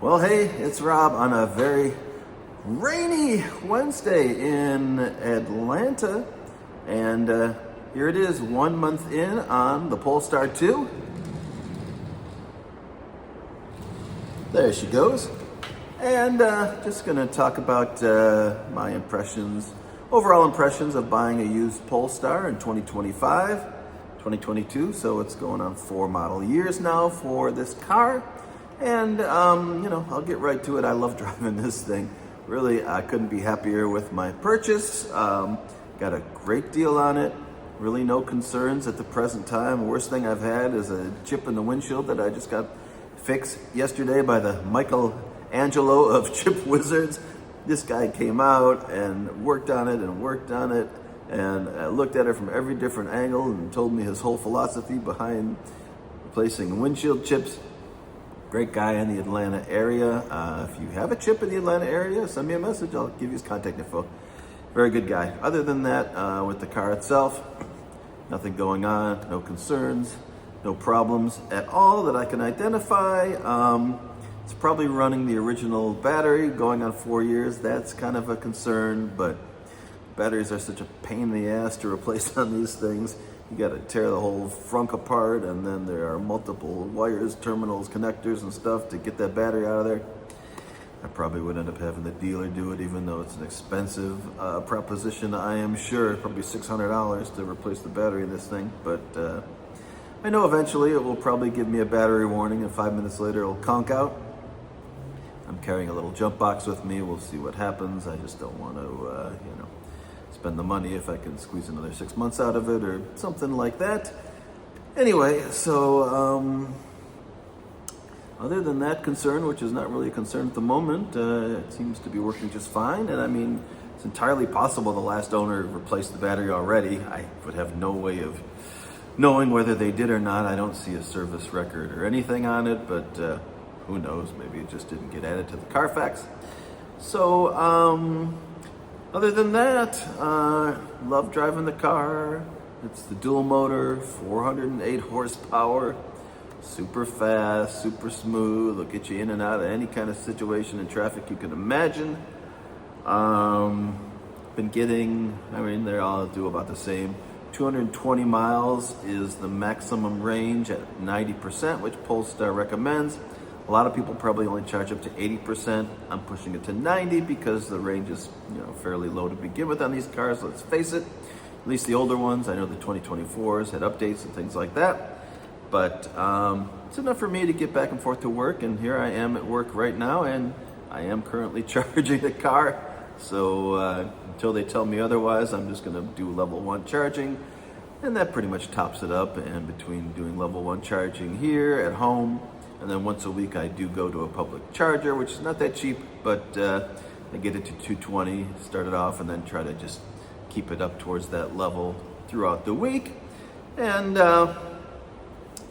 Well, hey, it's Rob on a very rainy Wednesday in Atlanta. And here it is, 1 month in on the Polestar 2. There she goes. And just going to talk about my impressions, overall impressions of buying a used Polestar in 2025, 2022. So it's going on 4 model years now for this car. And, I'll get right to it. I love driving this thing. Really, I couldn't be happier with my purchase. Got a great deal on it. Really no concerns at the present time. Worst thing I've had is a chip in the windshield that I just got fixed yesterday by the Michelangelo of chip wizards. This guy came out and worked on it and looked at it from every different angle and told me his whole philosophy behind replacing windshield chips. Great guy in the Atlanta area. If you have a chip in the Atlanta area, send me a message. I'll give you his contact info. Very good guy. Other than that, with the car itself, nothing going on, no concerns, no problems at all that I can identify. It's probably running the original battery, going on 4 years. That's kind of a concern, but batteries are such a pain in the ass to replace on these things. You got to tear the whole frunk apart, and then there are multiple wires, terminals, connectors, and stuff to get that battery out of there. I probably would end up having the dealer do it, even though it's an expensive proposition. I am sure probably $600 to replace the battery in this thing, but I know eventually it will probably give me a battery warning, and 5 minutes later it'll conk out. I'm carrying a little jump box with me. We'll see what happens. I just don't want to, spend the money if I can squeeze another 6 months out of it or something like that. Anyway, so other than that concern, which is not really a concern at the moment, it seems to be working just fine. And I mean, it's entirely possible the last owner replaced the battery already. I would have no way of knowing whether they did or not. I don't see a service record or anything on it, but who knows? Maybe it just didn't get added to the Carfax. So, other than that, love driving the car. It's the dual motor, 408 horsepower, super fast, super smooth. It'll get you in and out of any kind of situation in traffic you can imagine. Been getting, they all do about the same. 220 miles is the maximum range at 90%, which Polestar recommends. A lot of people probably only charge up to 80%. I'm pushing it to 90 because the range is, fairly low to begin with on these cars. Let's face it, at least the older ones. I know the 2024s had updates and things like that, but it's enough for me to get back and forth to work. And here I am at work right now, and I am currently charging the car. So until they tell me otherwise, I'm just going to do level 1 charging, and that pretty much tops it up. And between doing level 1 charging here at home, and then once a week I do go to a public charger, which is not that cheap, but I get it to 220, start it off, and then try to just keep it up towards that level throughout the week. And I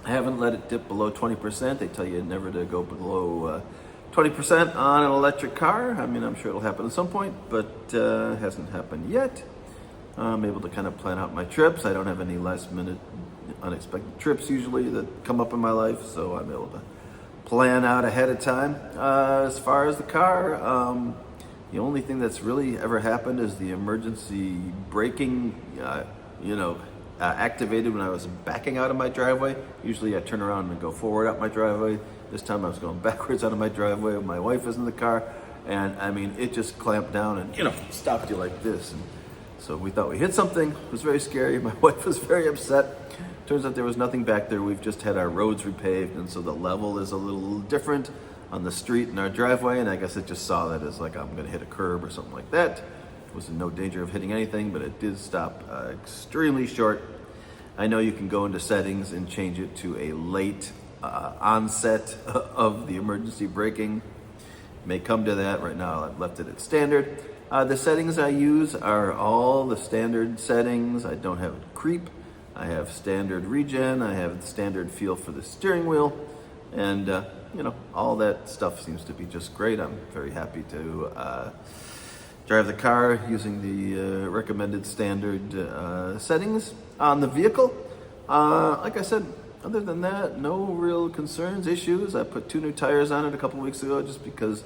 haven't let it dip below 20%. They tell you never to go below 20% on an electric car. I'm sure it'll happen at some point, but it hasn't happened yet. I'm able to kind of plan out my trips. I don't have any last minute unexpected trips usually that come up in my life, so I'm able to plan out ahead of time. As far as the car, the only thing that's really ever happened is the emergency braking, activated when I was backing out of my driveway. Usually I turn around and go forward out my driveway. This time I was going backwards out of my driveway. My wife is in the car, and it just clamped down and, stopped you like this. And so we thought we hit something. It was very scary. My wife was very upset. Turns out there was nothing back there. We've just had our roads repaved, and so the level is a little different on the street in our driveway, and I guess it just saw that as like I'm gonna hit a curb or something like that. Was in no danger of hitting anything, but it did stop extremely short. I know you can go into settings and change it to a late onset of the emergency braking. May come to that. Right now I've left it at standard. The settings I use are all the standard settings. I don't have creep. I have standard regen. I have standard feel for the steering wheel, and all that stuff seems to be just great. I'm very happy to drive the car using the recommended standard settings on the vehicle. Like I said, Other than that, no real concerns, issues. I put 2 new tires on it a couple weeks ago just because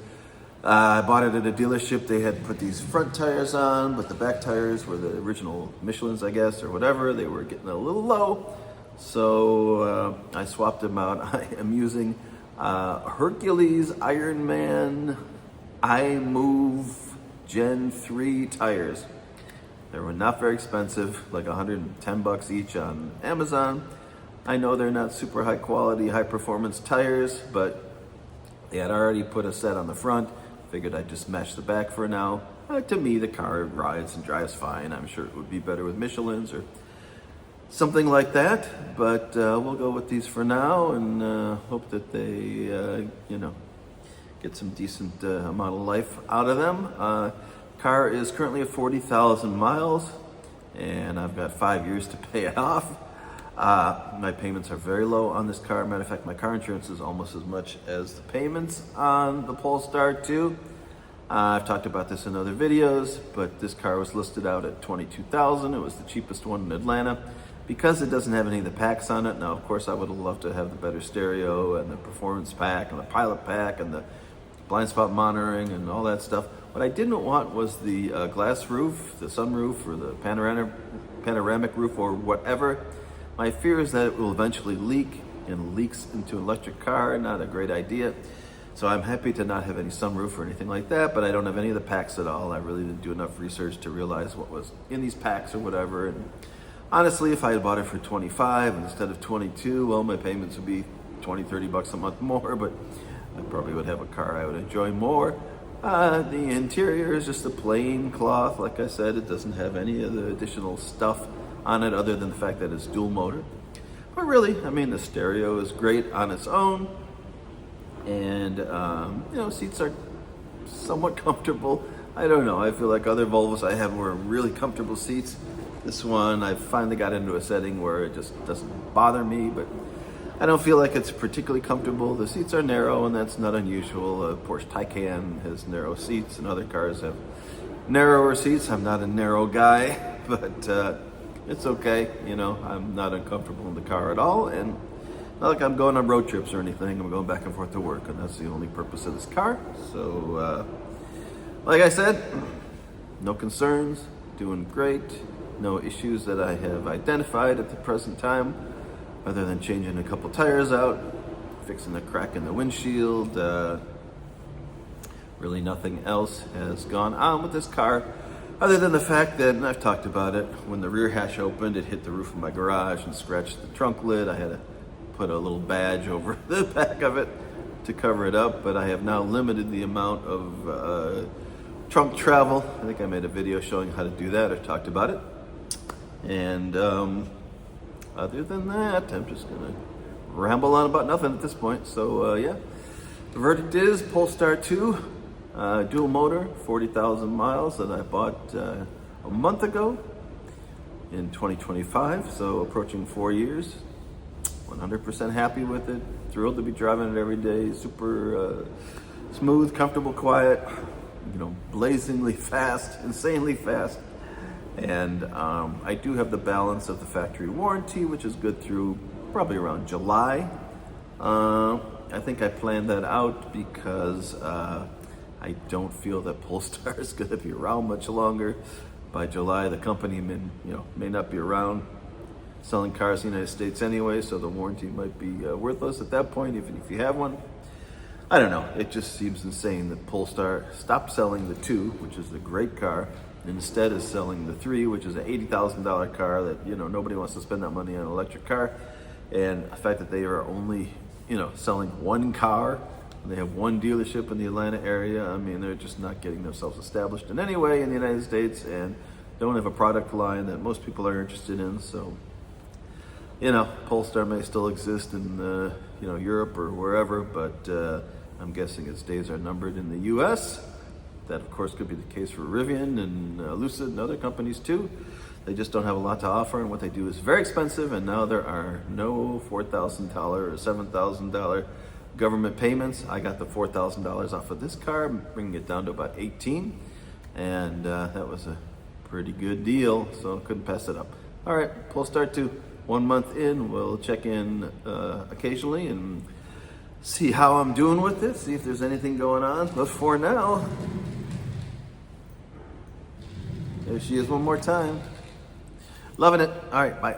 I bought it at a dealership. They had put these front tires on, but the back tires were the original Michelin's, I guess, or whatever. They were getting a little low. So I swapped them out. I am using Hercules Ironman iMove Gen 3 tires. They were not very expensive, like $110 each on Amazon. I know they're not super high quality, high performance tires, but they had already put a set on the front. Figured I'd just match the back for now. To me, the car rides and drives fine. I'm sure it would be better with Michelin's or something like that, but we'll go with these for now and hope that they, get some decent amount of life out of them. Car is currently at 40,000 miles, and I've got 5 years to pay it off. My payments are very low on this car. Matter of fact, my car insurance is almost as much as the payments on the Polestar 2. I've talked about this in other videos, but this car was listed out at $22,000. It was the cheapest one in Atlanta because it doesn't have any of the packs on it. Now, of course, I would have loved to have the better stereo and the performance pack and the pilot pack and the blind spot monitoring and all that stuff. What I didn't want was the glass roof, the sunroof, or the panoramic roof, or whatever. My fear is that it will eventually leak, and leaks into an electric car, not a great idea. So I'm happy to not have any sunroof or anything like that, but I don't have any of the packs at all. I really didn't do enough research to realize what was in these packs or whatever. And honestly, if I had bought it for 25 instead of 22, well, my payments would be 20, 30 bucks a month more, but I probably would have a car I would enjoy more. The interior is just a plain cloth. Like I said, it doesn't have any of the additional stuff on it other than the fact that it's dual motor. But really, I mean, the stereo is great on its own. And, seats are somewhat comfortable. I don't know. I feel like other Volvos I have were really comfortable seats. This one, I finally got into a setting where it just doesn't bother me, but I don't feel like it's particularly comfortable. The seats are narrow, and that's not unusual. A Porsche Taycan has narrow seats, and other cars have narrower seats. I'm not a narrow guy, but it's okay. I'm not uncomfortable in the car at all, and not like I'm going on road trips or anything. I'm going back and forth to work, and that's the only purpose of this car. So, like I said, no concerns, doing great. No issues that I have identified at the present time, other than changing a couple tires out, fixing the crack in the windshield. Really nothing else has gone on with this car, other than the fact that, and I've talked about it, when the rear hatch opened, it hit the roof of my garage and scratched the trunk lid. I had to put a little badge over the back of it to cover it up, but I have now limited the amount of trunk travel. I think I made a video showing how to do that, or talked about it. And other than that, I'm just gonna ramble on about nothing at this point. So yeah, the verdict is Polestar 2, dual motor, 40,000 miles, that I bought a month ago in 2025, so approaching 4 years. 100% happy with it, thrilled to be driving it every day. Super smooth, comfortable, quiet, blazingly fast, insanely fast. And I do have the balance of the factory warranty, which is good through probably around July. I think I planned that out because I don't feel that Polestar is going to be around much longer. By July, the company may not be around selling cars in the United States anyway, so the warranty might be worthless at that point, even if you have one. I don't know. It just seems insane that Polestar stopped selling the 2, which is a great car, and instead is selling the 3, which is an $80,000 car that, nobody wants to spend that money on an electric car. And the fact that they are only, selling one car, and they have one dealership in the Atlanta area. I mean, they're just not getting themselves established in any way in the United States, and don't have a product line that most people are interested in. So, Polestar may still exist in, Europe or wherever, but I'm guessing its days are numbered in the U.S. That, of course, could be the case for Rivian and Lucid and other companies, too. They just don't have a lot to offer, and what they do is very expensive, and now there are no $4,000 or $7,000 government payments. I got the $4,000 off of this car, bringing it down to about $18,000, and that was a pretty good deal, so couldn't pass it up. All right, Polestar 2. 1 month in, we'll check in occasionally and see how I'm doing with this, see if there's anything going on. But for now, there she is one more time. Loving it. All right, bye.